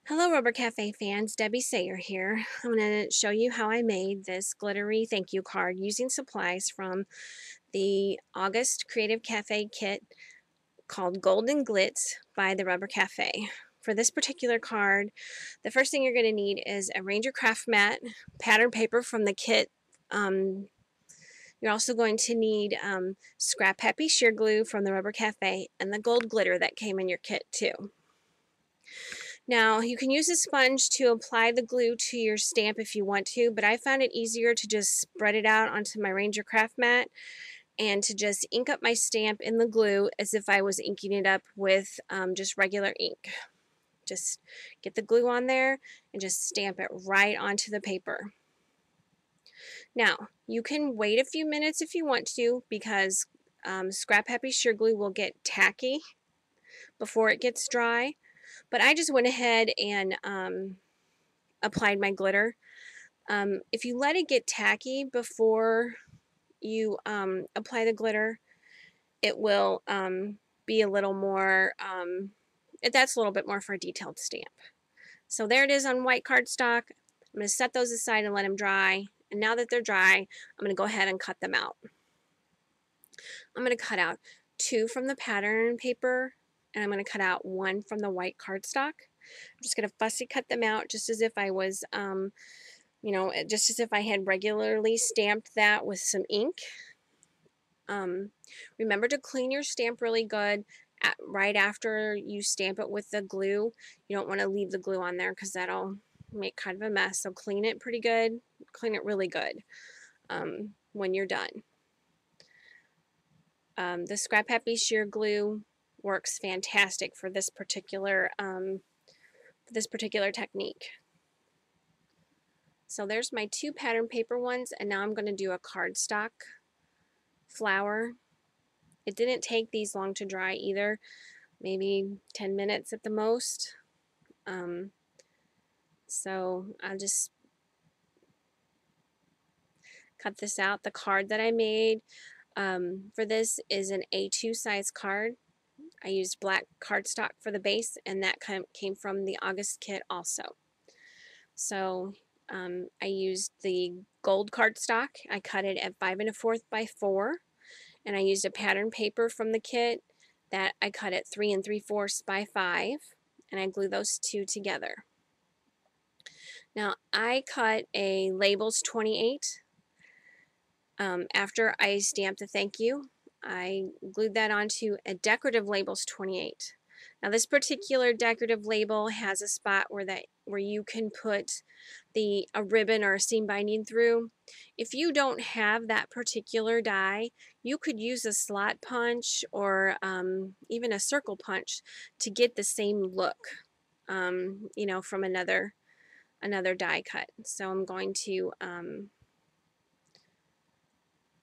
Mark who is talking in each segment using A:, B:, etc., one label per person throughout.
A: Hello Rubber Cafe fans, Debbie Seyer here. I'm going to show you how I made this glittery thank you card using supplies from the August Creative Cafe kit called Golden Glitz by the Rubber Cafe. For this particular card, the first thing you're going to need is a Ranger Craft mat, pattern paper from the kit. You're also going to need Scrap Happy sheer glue from the Rubber Cafe and the gold glitter that came in your kit too. Now, you can use a sponge to apply the glue to your stamp if you want to, but I found it easier to just spread it out onto my Ranger Craft mat and to just ink up my stamp in the glue as if I was inking it up with just regular ink. Just get the glue on there and just stamp it right onto the paper. Now, you can wait a few minutes if you want to because Scrap Happy sheer glue will get tacky before it gets dry. But I just went ahead and applied my glitter. If you let it get tacky before you apply the glitter, it will be a little more, that's a little bit more for a detailed stamp. So there it is on white cardstock. I'm going to set those aside and let them dry. And now that they're dry, I'm going to go ahead and cut them out. I'm going to cut out 2 from the pattern paper, and I'm going to cut out 1 from the white cardstock. I'm just going to fussy cut them out just as if I was, just as if I had regularly stamped that with some ink. Remember to clean your stamp really good right after you stamp it with the glue. You don't want to leave the glue on there because that'll make kind of a mess. So clean it pretty good, clean it really good when you're done. The Scrap Happy sheer glue works fantastic for this particular technique. So there's my 2 pattern paper ones, and now I'm going to do a cardstock flower. It didn't take these long to dry either, maybe 10 minutes at the most. So I'll just cut this out. The card that I made for this is an A2 size card. I used black cardstock for the base, and that came from the August kit also. So I used the gold cardstock. I cut it at 5 1/4 by 4, and I used a pattern paper from the kit that I cut at 3 3/4 by 5, and I glued those 2 together. Now I cut a labels 28. After I stamped the thank you, I glued that onto a decorative labels 28. Now this particular decorative label has a spot where you can put a ribbon or a seam binding through. If you don't have that particular die, you could use a slot punch or even a circle punch to get the same look, from another die cut. So I'm going to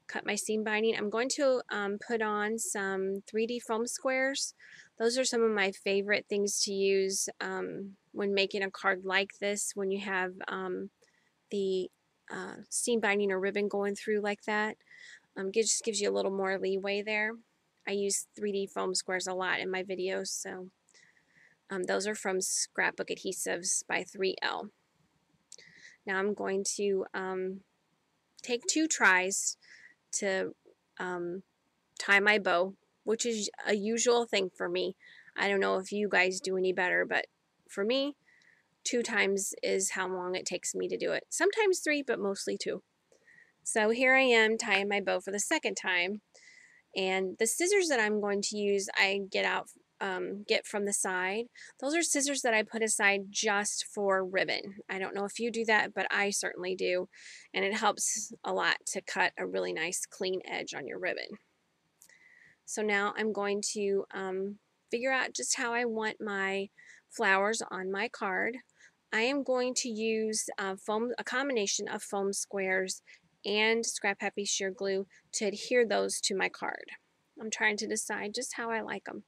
A: cut my seam binding. I'm going to put on some 3D foam squares. Those are some of my favorite things to use when making a card like this, when you have the seam binding or ribbon going through like that. It just gives you a little more leeway there. I use 3D foam squares a lot in my videos, so those are from Scrapbook Adhesives by 3L. Now I'm going to take 2 tries to tie my bow, which is a usual thing for me. I don't know if you guys do any better, but for me, 2 times is how long it takes me to do it. Sometimes 3, but mostly 2. So here I am tying my bow for the second time, and the scissors that I'm going to use I get from the side. Those are scissors that I put aside just for ribbon. I don't know if you do that, but I certainly do, and it helps a lot to cut a really nice clean edge on your ribbon. So now I'm going to figure out just how I want my flowers on my card. I am going to use a combination of foam squares and Scrap Happy sheer glue to adhere those to my card. I'm trying to decide just how I like them.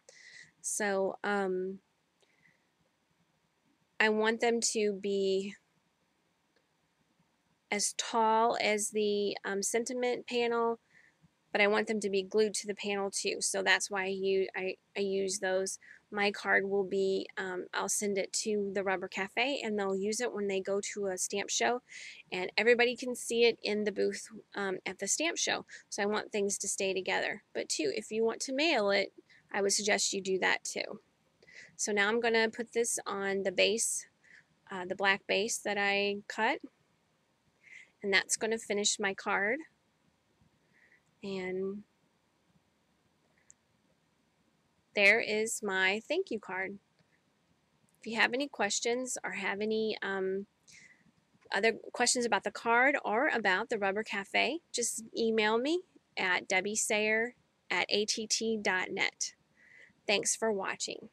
A: So I want them to be as tall as the sentiment panel, but I want them to be glued to the panel too. So that's why I use those. My card will be, I'll send it to the Rubber Cafe and they'll use it when they go to a stamp show, and everybody can see it in the booth at the stamp show. So I want things to stay together. But too, if you want to mail it, I would suggest you do that too. So now I'm going to put this on the base, the black base that I cut, and that's going to finish my card. And there is my thank you card. If you have any questions or have any other questions about the card or about the Rubber Cafe, just email me at debbieseyer@att.net. Thanks for watching.